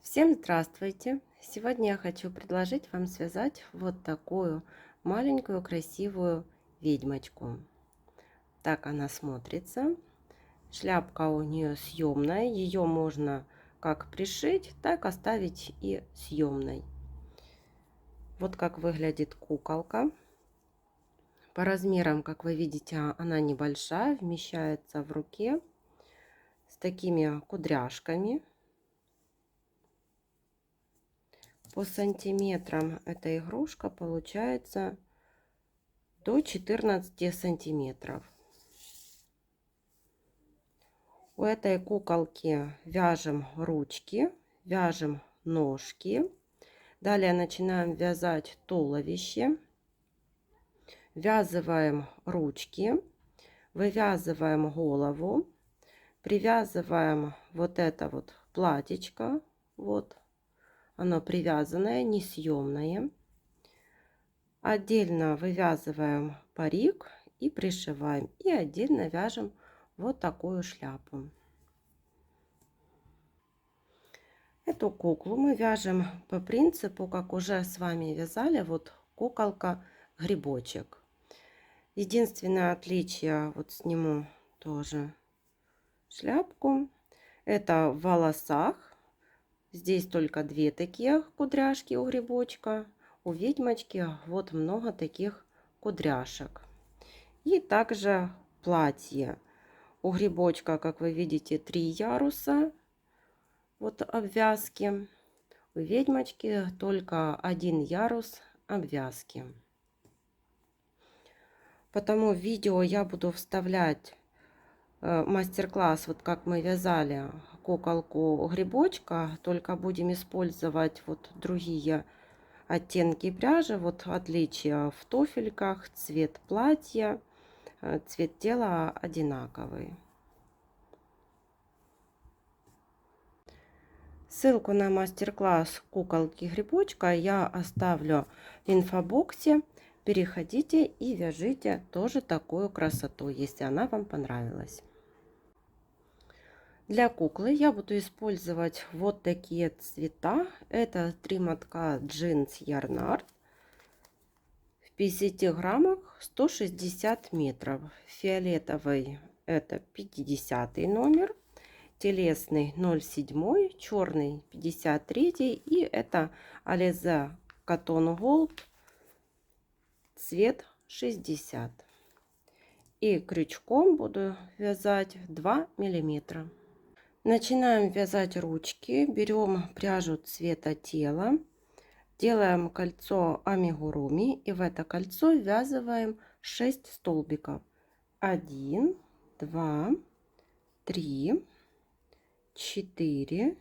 Всем здравствуйте! Сегодня я хочу предложить вам связать вот такую маленькую красивую ведьмочку. Так она смотрится. Шляпка у нее съемная. Ее можно как пришить, так оставить и съемной. Вот как выглядит куколка. По размерам, как вы видите, она небольшая, вмещается в руке с такими кудряшками. По сантиметрам эта игрушка получается до 14 сантиметров. У этой куколки вяжем ручки, вяжем ножки. Далее начинаем вязать туловище. Ввязываем ручки, вывязываем голову, привязываем вот это вот платьечко. Вот оно привязанное, несъемное. Отдельно вывязываем парик и пришиваем. И отдельно вяжем вот такую шляпу. Эту куклу мы вяжем по принципу, как уже с вами вязали, вот куколка-грибочек. Единственное отличие, вот сниму тоже шляпку, это в волосах. Здесь только две такие кудряшки у грибочка. У ведьмочки вот много таких кудряшек. И также платье. У грибочка, как вы видите, 3 яруса вот обвязки. У ведьмочки только 1 ярус обвязки. Потому в видео я буду вставлять мастер-класс, вот как мы вязали куколку грибочка, только будем использовать вот другие оттенки пряжи. Вот отличия в туфельках, цвет платья, цвет тела одинаковый. Ссылку на мастер-класс куколки грибочка я оставлю в инфобоксе. Переходите и вяжите тоже такую красоту, если она вам понравилась. Для куклы я буду использовать вот такие цвета. Это 3 мотка джинс Ярнард. В 50 граммах 160 метров. Фиолетовый это 50 номер. Телесный 0,7, черный 53 и это Alize Cotton Gold цвет 60. И крючком буду вязать 2 миллиметра. Начинаем вязать ручки. Берем пряжу цвета тела, делаем кольцо амигуруми и в это кольцо ввязываем 6 столбиков. 1, 2, 3, 4,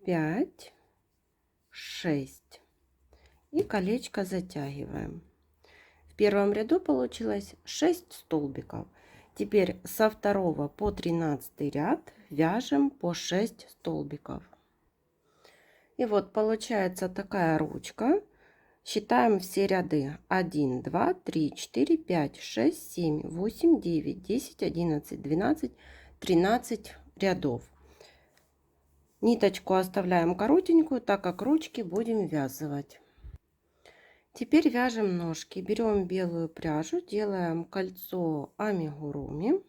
5, 6 и колечко затягиваем. В первом ряду получилось 6 столбиков. Теперь со 2 по 13 ряд вяжем по 6 столбиков. И вот получается такая ручка. Считаем все ряды: 1, 2, 3, 4, 5, 6, 7, 8, 9, 10, 11, 12, 13 рядов. Ниточку оставляем коротенькую, так как ручки будем ввязывать. Теперь вяжем ножки. Берем белую пряжу, делаем кольцо амигуруми.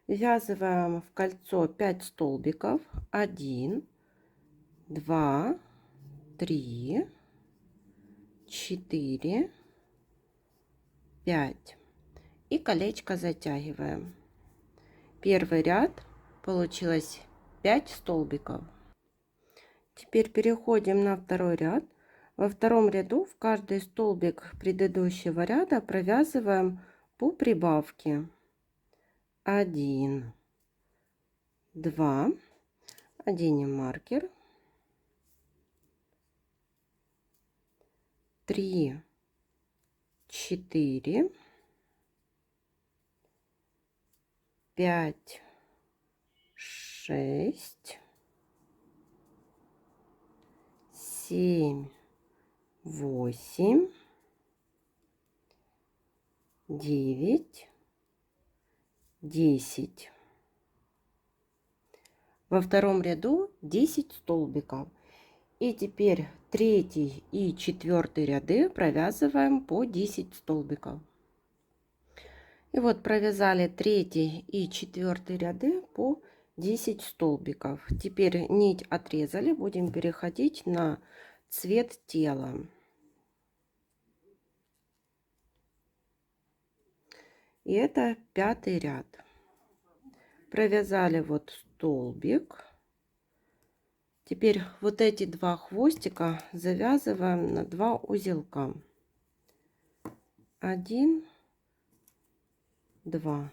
Ввязываем в кольцо 5 столбиков. 1, 2, 3, 4, 5. И колечко затягиваем. Первый ряд получилось 5 столбиков. Теперь переходим на второй ряд. Во втором ряду в каждый столбик предыдущего ряда провязываем по прибавке. 1, 2, оденем маркер, 3, 4, 5, 6, 7, 8, 9, 10. Во втором ряду 10 столбиков. И теперь третий и четвертый ряды провязываем по 10 столбиков. И вот провязали третий и четвертый ряды по 10 столбиков. Теперь нить отрезали, будем переходить на цвет тела. И это пятый ряд. Провязали вот столбик. Теперь вот эти два хвостика завязываем на 2 узелка. 1, 2.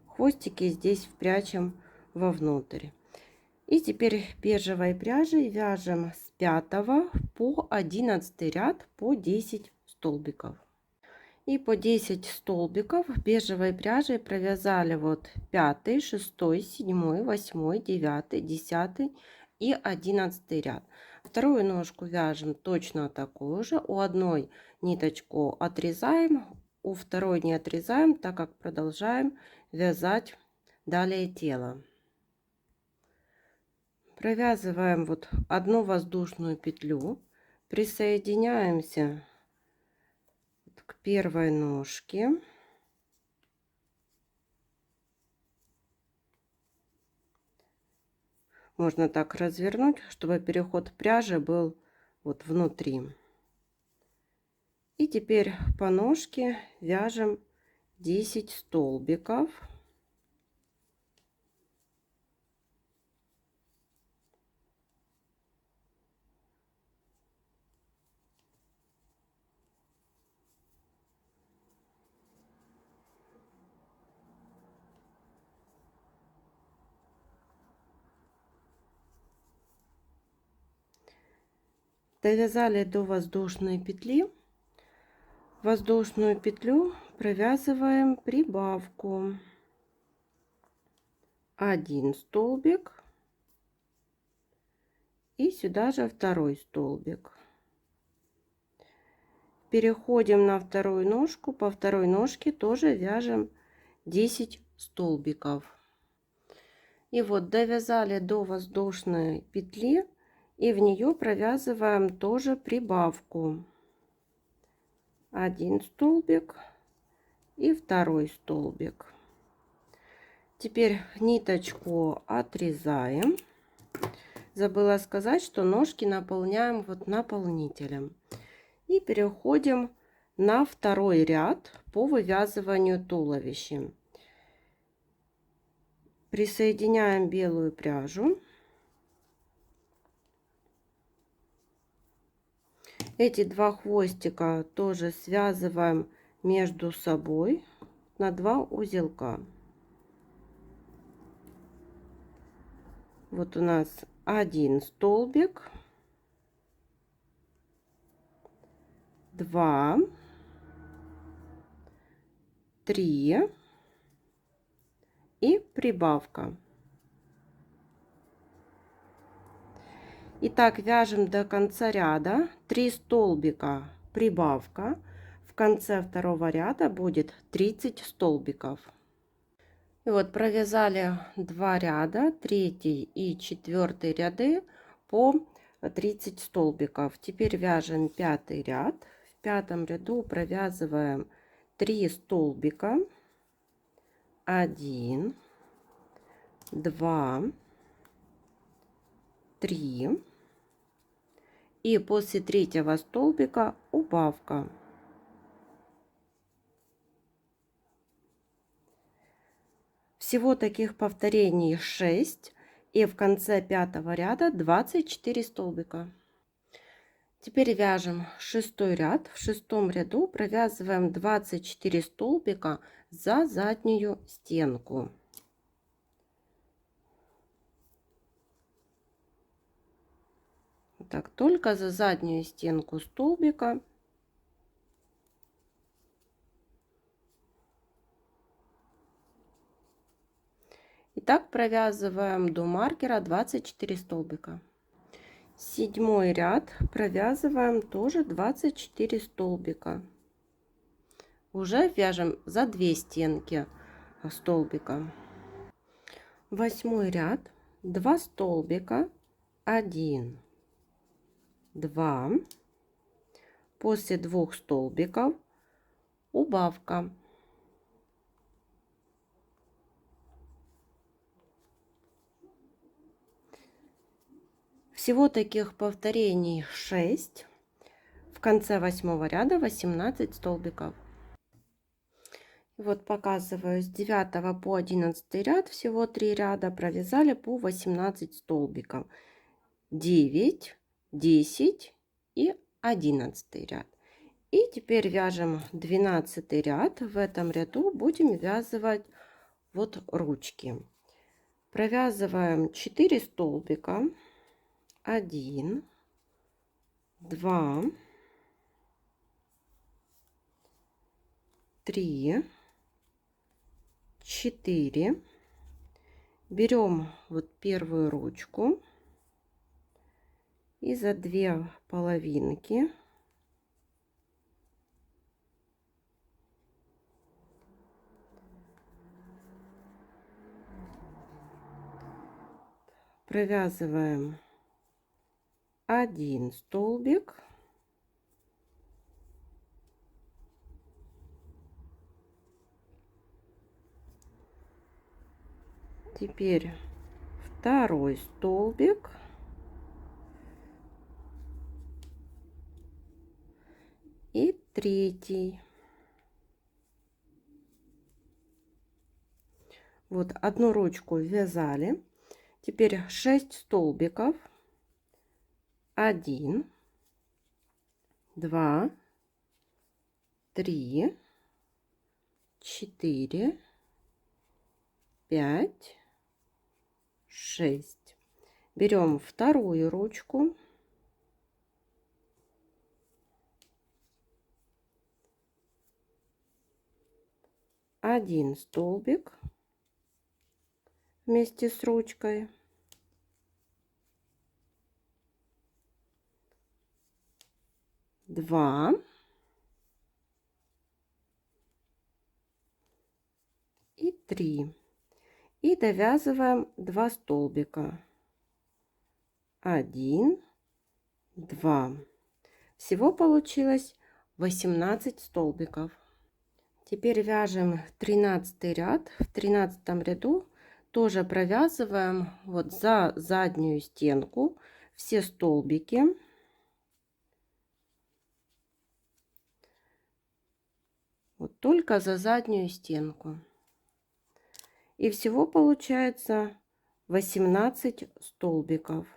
Хвостики здесь впрячем вовнутрь. И теперь бежевой пряжей вяжем с 5 по 11 ряд по 10 столбиков. И по 10 столбиков бежевой пряжей провязали вот 5, 6, 7, 8, 9, 10 и 11 ряд. Вторую ножку вяжем точно такую же. У одной ниточку отрезаем, у второй не отрезаем, так как продолжаем вязать далее тело. Провязываем вот одну воздушную петлю, присоединяемся к первой ножке. Можно так развернуть, чтобы переход пряжи был вот внутри. И теперь по ножке вяжем 10 столбиков. Довязали до воздушной петли. Воздушную петлю провязываем прибавку. 1 столбик и сюда же второй столбик. Переходим на вторую ножку, по второй ножке тоже вяжем 10 столбиков. И вот довязали до воздушной петли, и в нее провязываем тоже прибавку. 1 столбик и второй столбик. Теперь ниточку отрезаем. Забыла сказать, что ножки наполняем вот наполнителем. И переходим на второй ряд по вывязыванию туловища. Присоединяем белую пряжу. Эти два хвостика тоже связываем между собой на 2 узелка. Вот у нас 1 столбик, 2, 3 и прибавка. И так вяжем до конца ряда. 3 столбика прибавка. В конце второго ряда будет 30 столбиков. И вот провязали 2 ряда, 3 и 4 ряды по 30 столбиков. Теперь вяжем 5 ряд. В 5 ряду провязываем 3 столбика. 1, 2, 3. И после третьего столбика убавка. Всего таких повторений 6. И в конце 5 ряда 24 столбика. Теперь вяжем 6 ряд. В 6 ряду провязываем 24 столбика за заднюю стенку. Так, только за заднюю стенку столбика. И так провязываем до маркера 24 столбика. 7 ряд провязываем тоже 24 столбика. Уже вяжем за 2 стенки столбика. 8 ряд 2 столбика, 1, 2, после 2 столбиков убавка. Всего таких повторений 6. В конце 8 ряда 18 столбиков. Вот показываю, с 9 по 11 ряд всего 3 ряда, провязали по 18 столбиков. 9, 10 и 11 ряд. И теперь вяжем 12 ряд. В этом ряду будем вязывать вот ручки. Провязываем 4 столбика. 1, 2, 3, 4. Берем вот первую ручку и за 2 половинки провязываем 1 столбик, теперь второй столбик и третий. Вот одну ручку вязали, теперь 6 столбиков, 1, 2, 3, 4, 5, 6. Берем вторую ручку, один столбик вместе с ручкой, 2 и 3. И довязываем 2 столбика, 1, 2. Всего получилось 18 столбиков. Теперь вяжем 13 ряд. В 13 ряду тоже провязываем вот за заднюю стенку все столбики. Вот только за заднюю стенку. И всего получается 18 столбиков.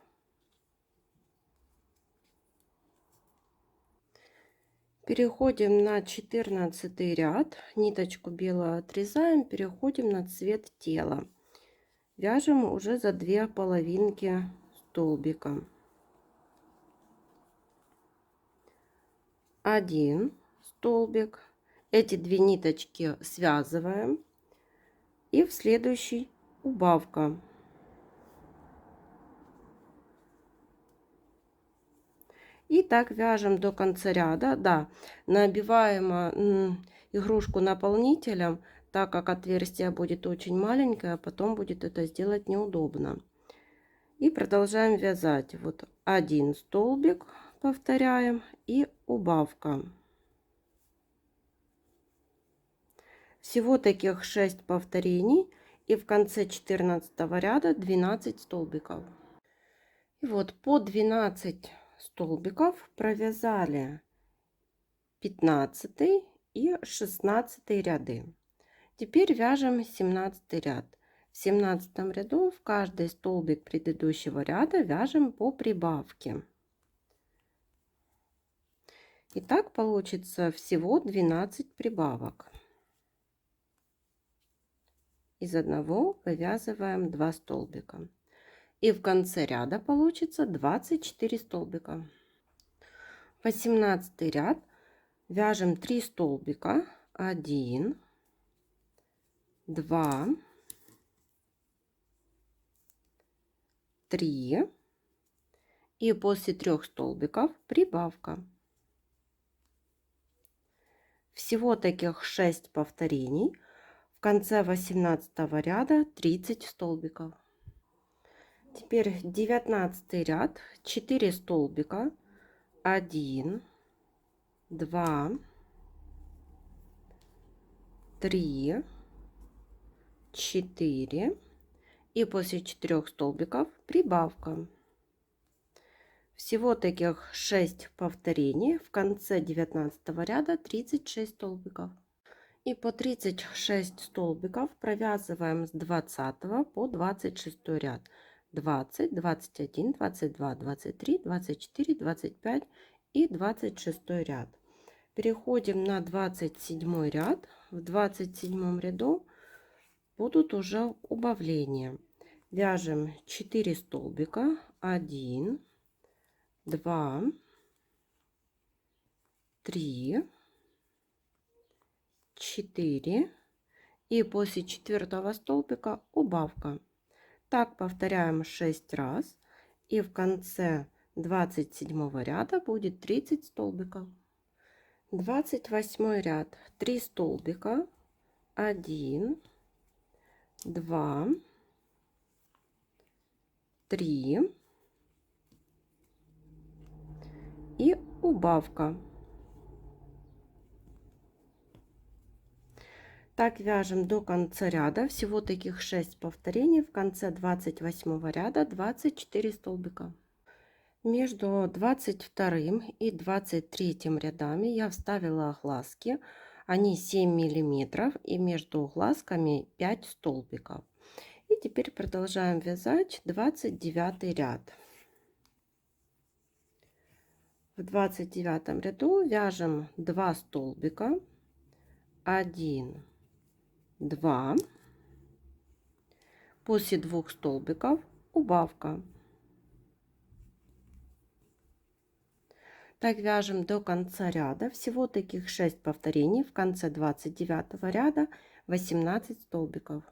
Переходим на 14 ряд. Ниточку белую отрезаем, переходим на цвет тела. Вяжем уже за 2 половинки столбика. 1 столбик. Эти 2 ниточки связываем. И в следующий убавка. И так вяжем до конца ряда. Да, набиваем игрушку наполнителем, так как отверстие будет очень маленькое, а потом будет это сделать неудобно. И продолжаем вязать. Вот 1 столбик повторяем и убавка. Всего таких 6 повторений, и в конце 14 ряда 12 столбиков. И вот по 12 столбиков провязали 15 и 16 ряды. Теперь вяжем 17 ряд. В 17 ряду в каждый столбик предыдущего ряда вяжем по прибавке. И так получится всего 12 прибавок. Из одного вывязываем 2 столбика. И в конце ряда получится 24 столбика. 18 ряд. Вяжем 3 столбика. 1, 2, 3. И после 3 столбиков прибавка. Всего таких 6 повторений. В конце 18 ряда 30 столбиков. Теперь 19 ряд, 4 столбика, 1, 2, 3, 4 и после 4 столбиков прибавка. Всего таких 6 повторений. В конце 19 ряда 36 столбиков. И по 36 столбиков провязываем с 20 по 26 ряд. 20, 21, 22, 23, 24, 25 и 26 ряд. Переходим на 27 ряд. В 27 ряду будут уже убавления. Вяжем 4 столбика, 1, 2, 3, 4 и после 4 столбика убавка. Так повторяем 6 раз, и в конце 27 ряда будет 30 столбиков. 28 ряд, 3 столбика, 1, 2, 3 и убавка. Так вяжем до конца ряда. Всего таких 6 повторений. В конце 28 ряда 24 столбика. Между 22 и 23 рядами я вставила глазки. Они 7 миллиметров, и между глазками 5 столбиков. И теперь продолжаем вязать 29 ряд. В 29 ряду вяжем 2 столбика, 1, 2, после 2 столбиков убавка. Так вяжем до конца ряда. Всего таких 6 повторений. В конце 29 ряда 18 столбиков.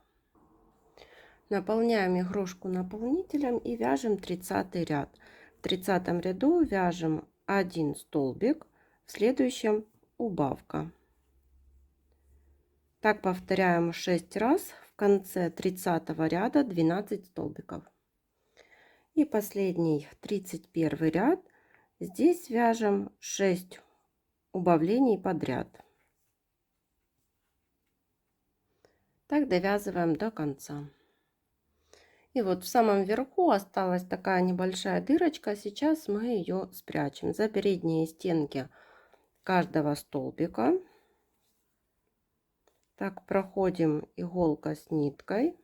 Наполняем игрушку наполнителем и вяжем 30 ряд. В 30 ряду вяжем 1 столбик, в следующем убавка. Так повторяем 6 раз. В конце 30 ряда 12 столбиков. И последний 31 ряд. Здесь вяжем 6 убавлений подряд. Так довязываем до конца. И вот в самом верху осталась такая небольшая дырочка. Сейчас мы ее спрячем за передние стенки каждого столбика. Так проходим иголка с ниткой.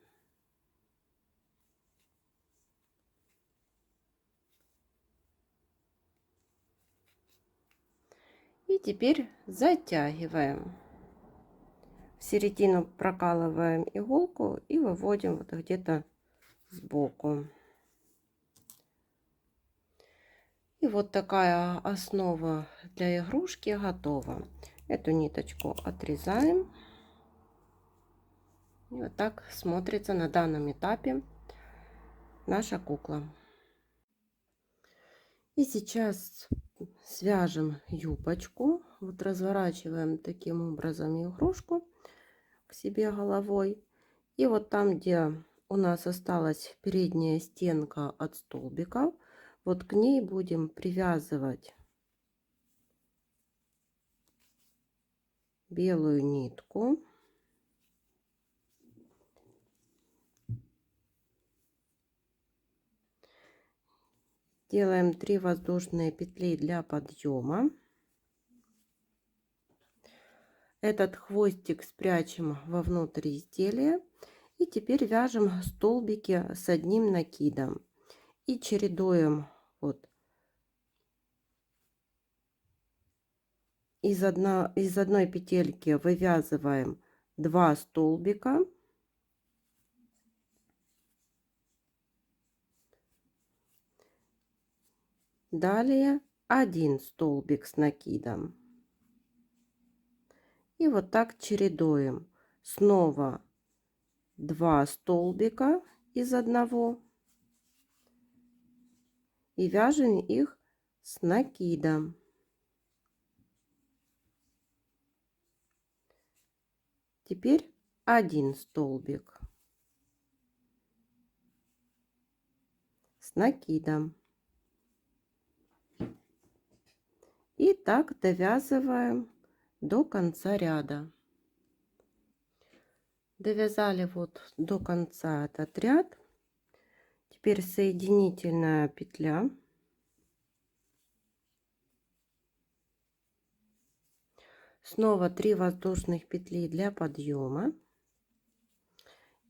И теперь затягиваем. В середину прокалываем иголку и выводим вот где-то сбоку. И вот такая основа для игрушки готова. Эту ниточку отрезаем. И вот так смотрится на данном этапе наша кукла. И сейчас свяжем юбочку. Вот разворачиваем таким образом игрушку к себе головой. И вот там, где у нас осталась передняя стенка от столбиков, вот к ней будем привязывать белую нитку. Делаем 3 воздушные петли для подъема. Этот хвостик спрячем вовнутрь изделия. И теперь вяжем столбики с одним накидом. И чередуем вот из одной петельки вывязываем 2 столбика. Далее 1 столбик с накидом. И вот так чередуем. Снова 2 столбика из одного. И вяжем их с накидом. Теперь 1 столбик. накидом. И так довязываем до конца ряда. Довязали вот до конца этот ряд. Теперь соединительная петля. Снова 3 воздушных петли для подъема.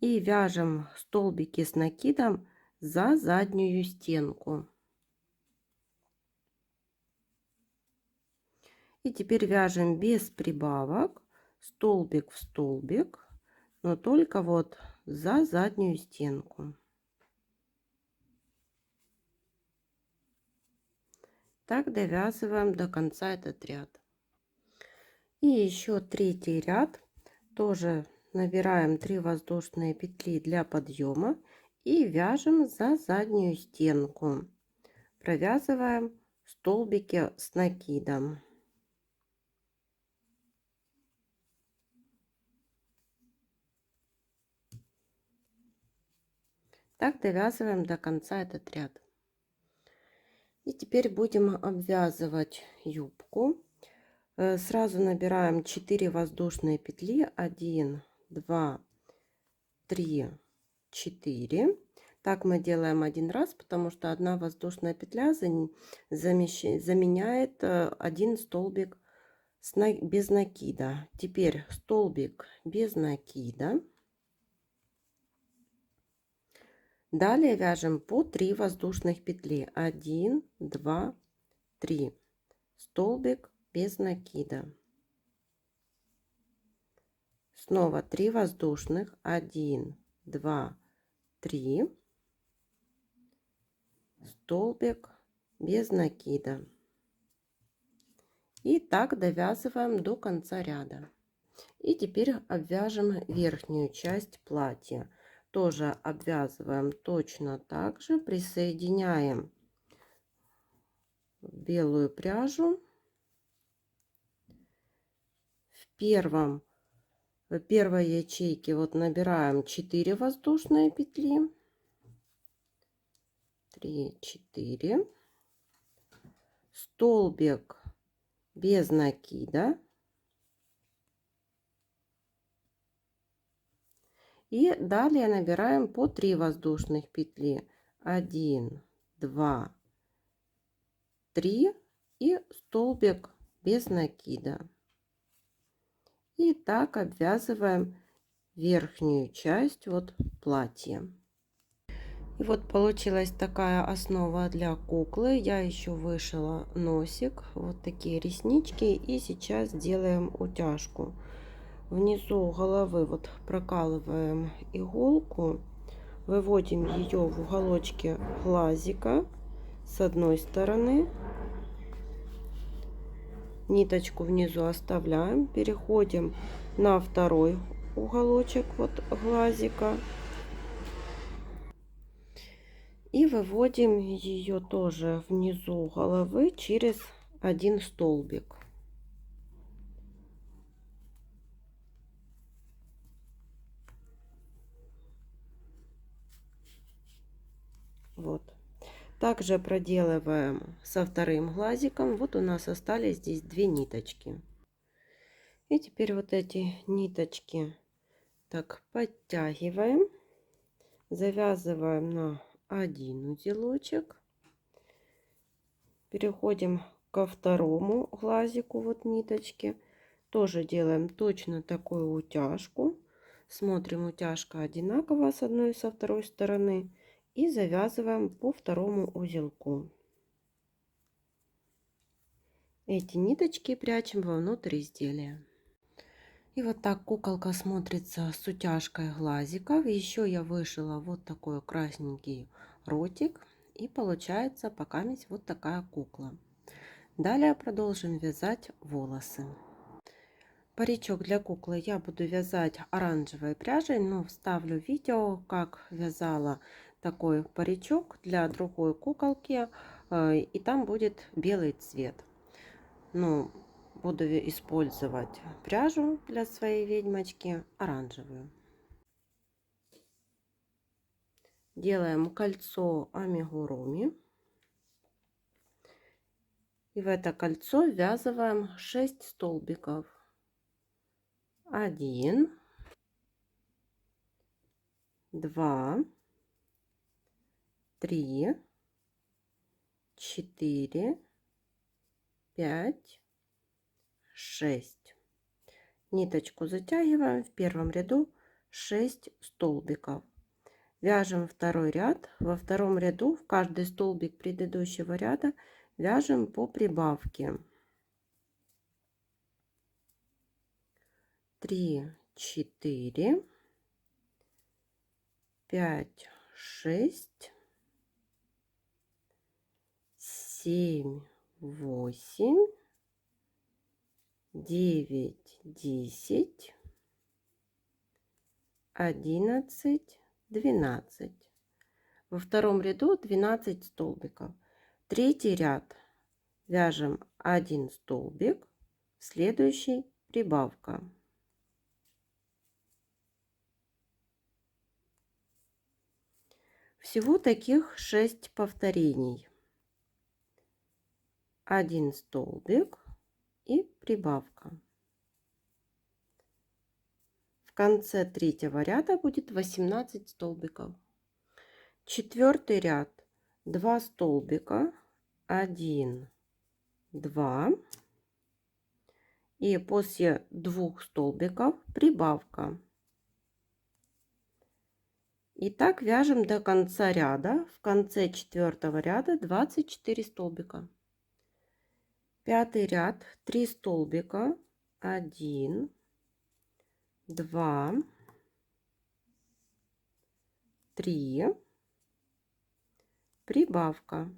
И вяжем столбики с накидом за заднюю стенку. И теперь вяжем без прибавок, столбик в столбик, но только вот за заднюю стенку. Так довязываем до конца этот ряд. И еще третий ряд. Тоже набираем 3 воздушные петли для подъема и вяжем за заднюю стенку. Провязываем столбики с накидом. Так довязываем до конца этот ряд. И теперь будем обвязывать юбку. Сразу набираем 4 воздушные петли. 1, 2, 3, 4. Так мы делаем один раз, потому что одна воздушная петля заменяет один столбик без накида. Теперь столбик без накида. Далее вяжем по 3 воздушных петли. 1, 2, 3. Столбик без накида. Снова 3 воздушных. 1, 2, 3. Столбик без накида. И так довязываем до конца ряда. И теперь обвяжем верхнюю часть платья. Тоже обвязываем точно так же, присоединяем белую пряжу. В первой ячейке вот набираем 4 воздушные петли. 3, 4. Столбик без накида. И далее набираем по 3 воздушных петли. 1, 2, 3 и столбик без накида. И так обвязываем верхнюю часть вот платья. И вот получилась такая основа для куклы. Я еще вышила носик, вот такие реснички, и сейчас делаем утяжку. Внизу головы вот прокалываем иголку, выводим ее в уголочке глазика с одной стороны, ниточку внизу оставляем, переходим на второй уголочек вот глазика и выводим ее тоже внизу головы через один столбик. Вот. Также проделываем со вторым глазиком. Вот у нас остались здесь 2 ниточки. И теперь вот эти ниточки так подтягиваем, завязываем на один узелочек, переходим ко второму глазику вот ниточки, тоже делаем точно такую утяжку, смотрим, утяжка одинакова с одной и со второй стороны, и завязываем по второму узелку. Эти ниточки прячем вовнутрь изделия. И вот так куколка смотрится с утяжкой глазиков. Еще я вышила вот такой красненький ротик. И получается пока вот такая кукла. Далее продолжим вязать волосы. Паричок для куклы я буду вязать оранжевой пряжей, но вставлю видео, как вязала такой паричок для другой куколки. И там будет белый цвет. Ну, буду использовать пряжу для своей ведьмочки оранжевую. Делаем кольцо амигуруми. И в это кольцо ввязываем 6 столбиков. 1, 2, 3, 4, 5, 6. Ниточку затягиваем в первом ряду 6 столбиков. Вяжем второй ряд. Во втором ряду в каждый столбик предыдущего ряда вяжем по прибавке. 3, 4, 5, 6, 7, 8, 9, 10, 11, 12. Во втором ряду 12 столбиков. Третий ряд вяжем 1 столбик, следующий прибавка. Всего таких 6 повторений. 1 столбик и прибавка. В конце третьего ряда будет 18 столбиков. Четвертый ряд 2 столбика, 1, 2, и после 2 столбиков прибавка. И так вяжем до конца ряда. В конце четвертого ряда 24 столбика. Пятый ряд 3 столбика, 1, 2, 3, прибавка.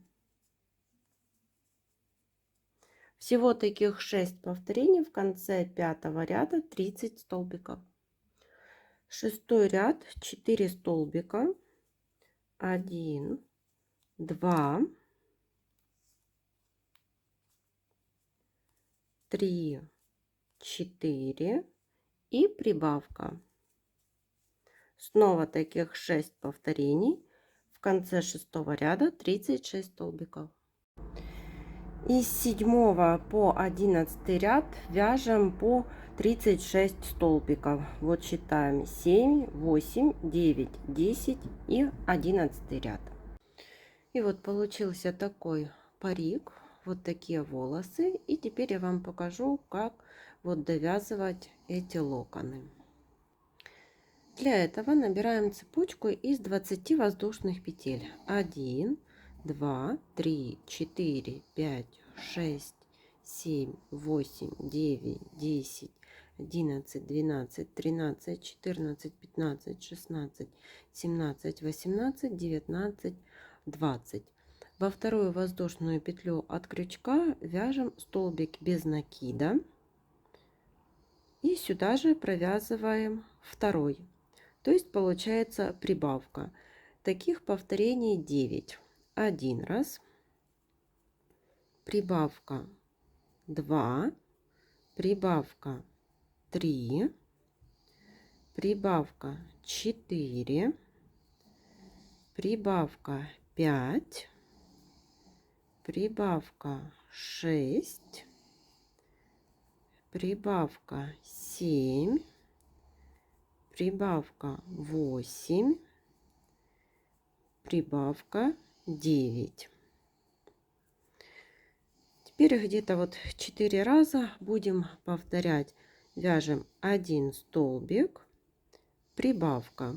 Всего таких 6 повторений. В конце пятого ряда 30 столбиков. Шестой ряд 4 столбика, 1, 2, 3, 4 и прибавка. Снова таких 6 повторений. В конце шестого ряда 36 столбиков. И с 7 по 11 ряд вяжем по 36 столбиков. Вот считаем: 7, 8, 9, 10 и 11 ряд. И вот получился такой парик. Вот такие волосы. И теперь я вам покажу, как вот довязывать эти локоны. Для этого набираем цепочку из 20 воздушных петель. 1, 2, 3, 4, 5, 6, 7, 8, 9, 10, 11, 12, 13, 14, 15, 16, 17, 18, 19, 20. Во вторую воздушную петлю от крючка вяжем столбик без накида. И сюда же провязываем второй. То есть получается прибавка. Таких повторений 9. 1 раз, прибавка 2, прибавка 3, прибавка 4, прибавка 5, прибавка 6, прибавка 7, прибавка 8, прибавка 9. Теперь где-то вот 4 раза будем повторять. Вяжем 1 столбик, прибавка,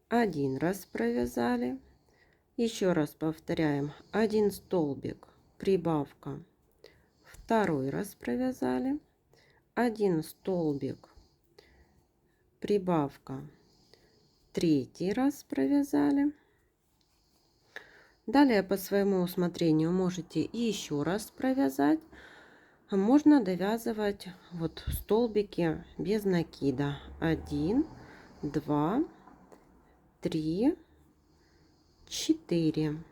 1 раз провязали, еще раз повторяем: 1 столбик, прибавка, 2 раз провязали, 1 столбик, прибавка, 3 раз провязали. Далее по своему усмотрению можете и еще раз провязать. Можно довязывать вот столбики без накида. 1, 2, 3, 4.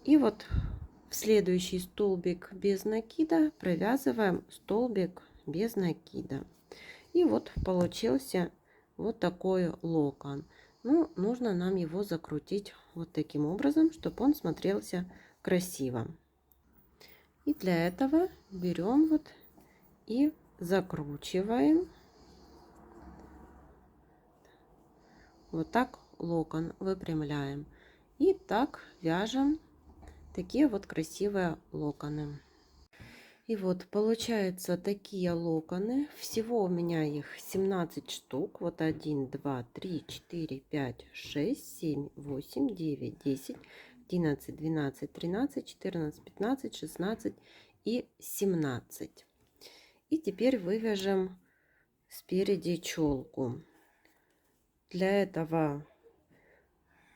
И вот в следующий столбик без накида провязываем столбик без накида. И вот получился вот такой локон. Ну, нужно нам его закрутить вот таким образом, чтобы он смотрелся красиво. И для этого берем вот и закручиваем вот так локон, выпрямляем. И так вяжем такие вот красивые локоны. И вот получаются такие локоны. Всего у меня их 17 штук. Вот 1, 2, 3, 4, 5, 6, 7, 8, 9, 10, 11, 12, 13, 14, 15, 16 и 17. И теперь вывяжем спереди челку. Для этого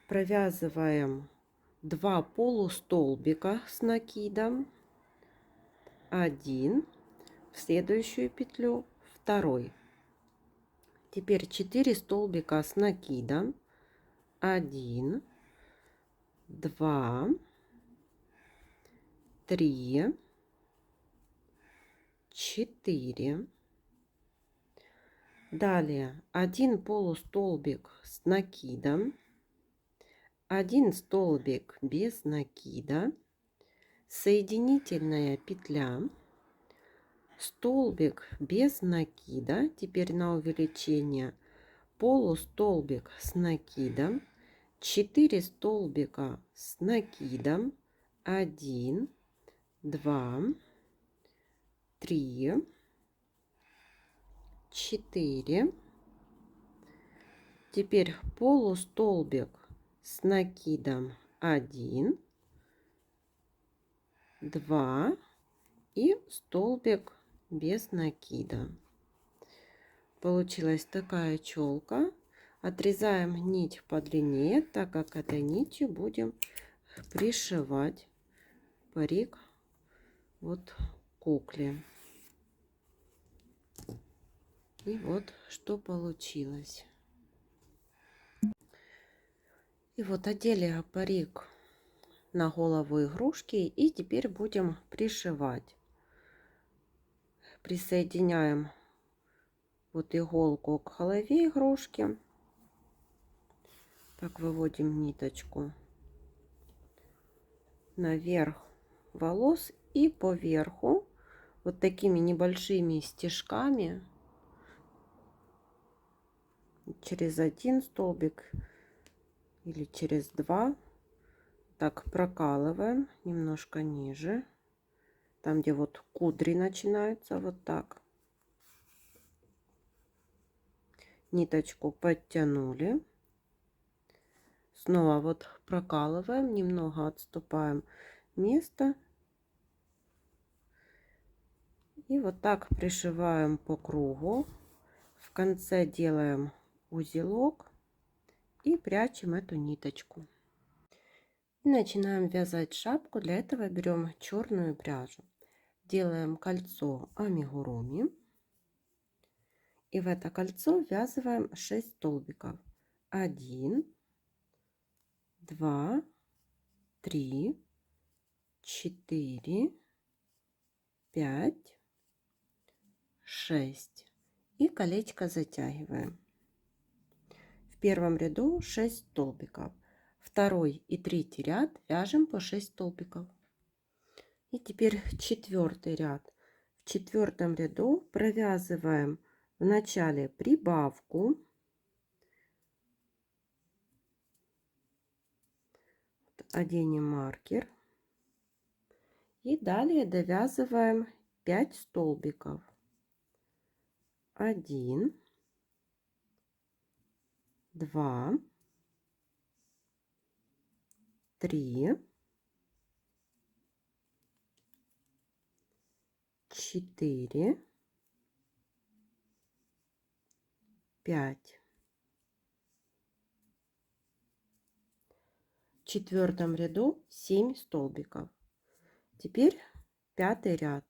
провязываем 2 полустолбика с накидом, 1 в следующую петлю, 2. Теперь 4 столбика с накидом, 1, 2, 3, 4. Далее 1 полустолбик с накидом, 1 столбик без накида, соединительная петля, столбик без накида, теперь на увеличение, полустолбик с накидом, 4 столбика с накидом, 1, 2, 3, 4. Теперь полустолбик с накидом, 1, 2 и столбик без накида. Получилась такая челка. Отрезаем нить подлиннее, так как этой нитью будем пришивать парик вот кукле. И вот что получилось. И вот одели парик на голову игрушки, и теперь будем пришивать. Присоединяем вот иголку к голове игрушки. Так, выводим ниточку наверх волос и по верху вот такими небольшими стежками через 1 столбик или через 2 так прокалываем немножко ниже, там где вот кудри начинаются, вот так. Ниточку подтянули, снова вот прокалываем, немного отступаем место и вот так пришиваем по кругу. В конце делаем узелок и прячем эту ниточку. И начинаем вязать шапку. Для этого берем черную пряжу, делаем кольцо амигуруми и в это кольцо ввязываем 6 столбиков. 1, 2, 3, 4, 5, 6 и колечко затягиваем. В первом ряду 6 столбиков, второй и третий ряд вяжем по 6 столбиков. И теперь четвертый ряд. В четвертом ряду провязываем в начале прибавку, оденем маркер и далее довязываем 5 столбиков. 1, 2, 3, 4, 5. В четвертом ряду 7 столбиков. Теперь пятый ряд.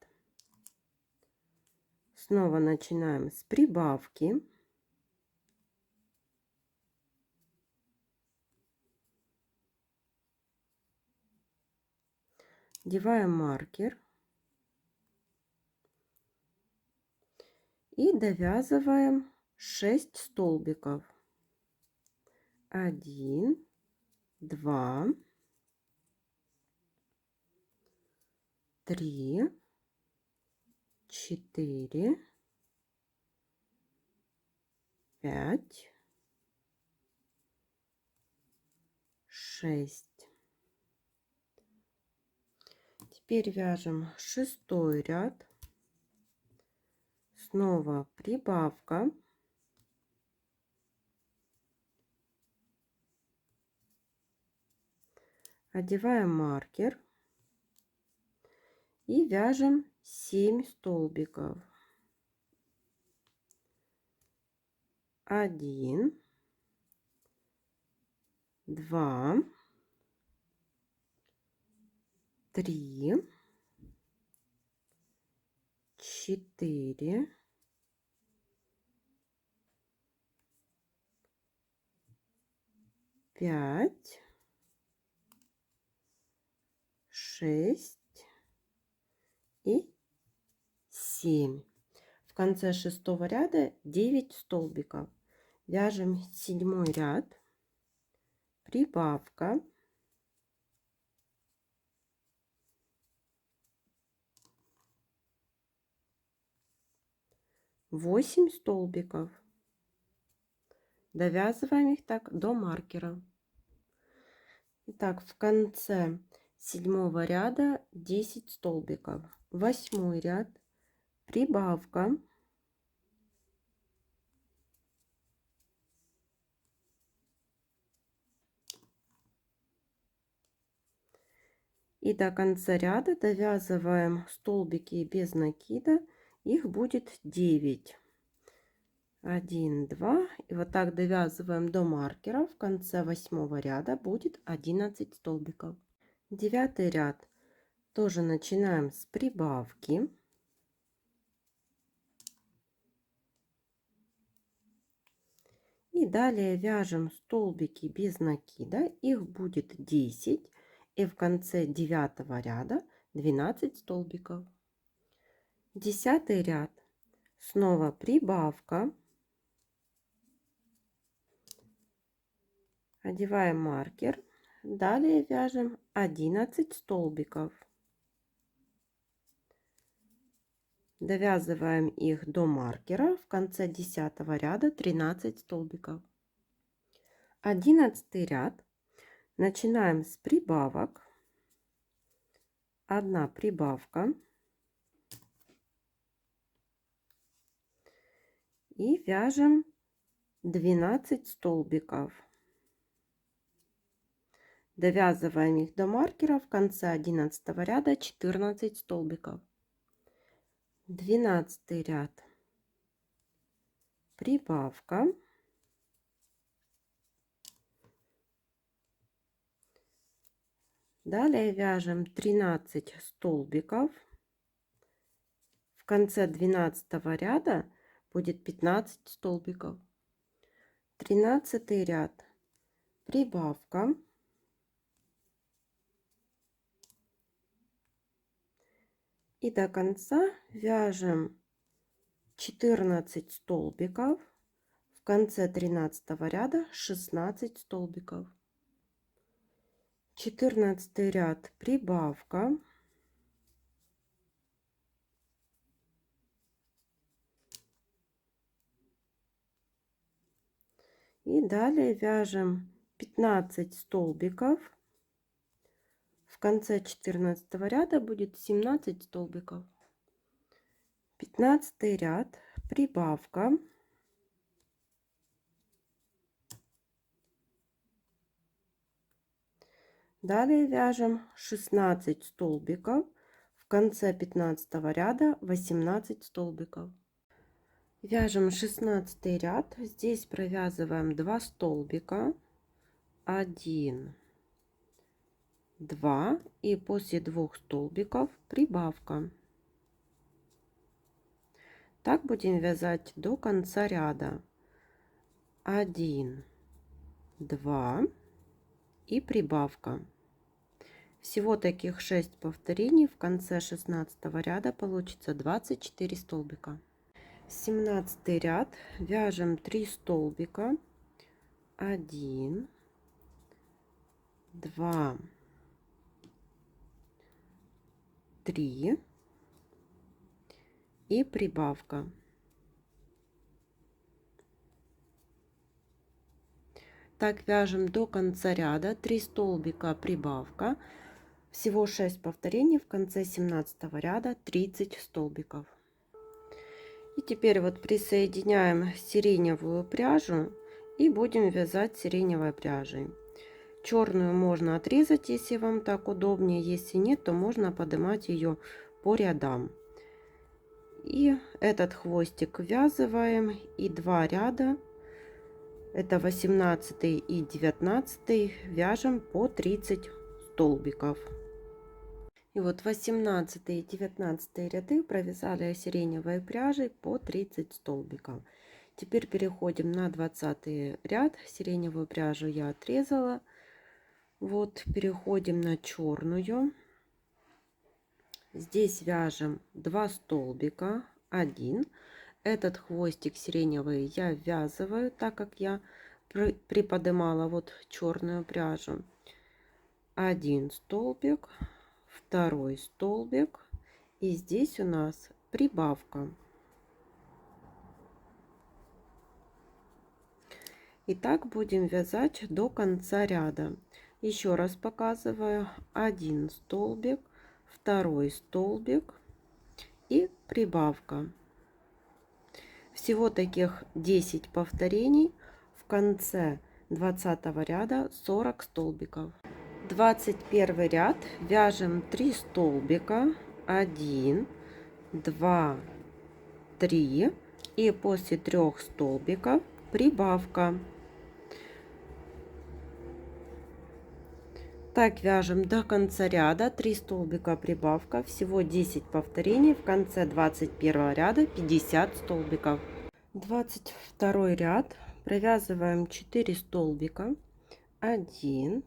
Снова начинаем с прибавки. Одеваем маркер и довязываем 6 столбиков. 1, 2, 3, 4, 5, 6. Теперь вяжем 6-й ряд. Снова прибавка. Одеваем маркер и вяжем 7 столбиков. 1, 2, 3, 4, 5, 6 и 7. В конце 6-го ряда 9 столбиков. Вяжем 7-й ряд, прибавка, восемь столбиков. Довязываем их так до маркера. Итак, в конце 7-го ряда 10 столбиков. 8-й ряд, прибавка, и до конца ряда довязываем столбики без накида. Их будет 9. 1, 2. И вот так довязываем до маркера. В конце 8-го ряда будет 11 столбиков. 9-й ряд тоже начинаем с прибавки. И далее вяжем столбики без накида. Их будет 10. И в конце 9-го ряда 12 столбиков. 10-й ряд. Снова прибавка. Одеваем маркер. Далее вяжем 11 столбиков. Довязываем их до маркера. В конце 10-го ряда 13 столбиков. 11-й ряд. Начинаем с прибавок. 1 прибавка. И вяжем 12 столбиков. Довязываем их до маркера. В конце 11-го ряда 14 столбиков. 12-й ряд, прибавка, далее вяжем 13 столбиков. В конце 12-го ряда будет 15 столбиков. 13-й ряд, прибавка, и до конца вяжем 14 столбиков. В конце 13-го ряда 16 столбиков. 14-й ряд, прибавка, и далее вяжем 15 столбиков. В конце 14-го ряда будет 17 столбиков. 15-й ряд, прибавка, далее вяжем 16 столбиков. В конце 15-го ряда 18 столбиков. Вяжем 16 ряд. Здесь провязываем 2 столбика, 1, 2, и после 2 столбиков прибавка. Так будем вязать до конца ряда. 1, 2 и прибавка. Всего таких 6 повторений. В конце 16 ряда получится 24 столбика. 17 ряд, вяжем 3 столбика, 1, 2, 3 и прибавка. Так вяжем до конца ряда, 3 столбика, прибавка, всего 6 повторений, в конце 17 ряда 30 столбиков. И теперь вот присоединяем сиреневую пряжу и будем вязать сиреневой пряжей. Черную можно отрезать, если вам так удобнее, если нет, то можно поднимать ее по рядам. И этот хвостик ввязываем, и 2 ряда, это 18 и 19, вяжем по 30 столбиков. И вот 18 и 19 ряды провязали сиреневой пряжей по 30 столбиков. Теперь переходим на 20 ряд. Сиреневую пряжу я отрезала. Вот переходим на черную. Здесь вяжем 2 столбика, 1. Этот хвостик сиреневый я ввязываю, так как я приподнимала вот черную пряжу. 1 столбик, 2 столбик, и здесь у нас прибавка. И так будем вязать до конца ряда. Еще раз показываю: 1 столбик, 2 столбик и прибавка. Всего таких 10 повторений, в конце 20 ряда 40 столбиков. 21 ряд, вяжем 3 столбика, 1, 2, 3, и после 3 столбиков прибавка. Так вяжем до конца ряда, 3 столбика, прибавка, всего 10 повторений, в конце 21 ряда 50 столбиков. 22 ряд, провязываем 4 столбика, 1,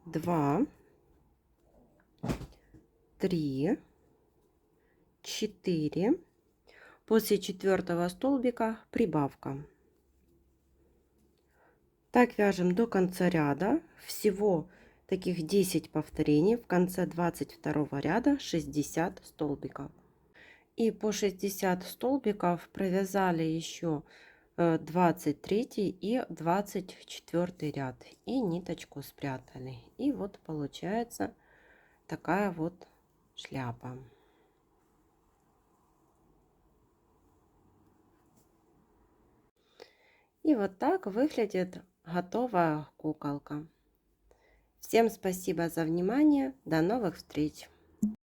2, 3, 4, после 4 столбика прибавка. Так вяжем до конца ряда, всего таких 10 повторений, в конце 22 ряда 60 столбиков. И по 60 столбиков провязали еще 23 и 24 ряд, и ниточку спрятали. И вот получается такая вот шляпа. И вот так выглядит готовая куколка. Всем спасибо за внимание. До новых встреч!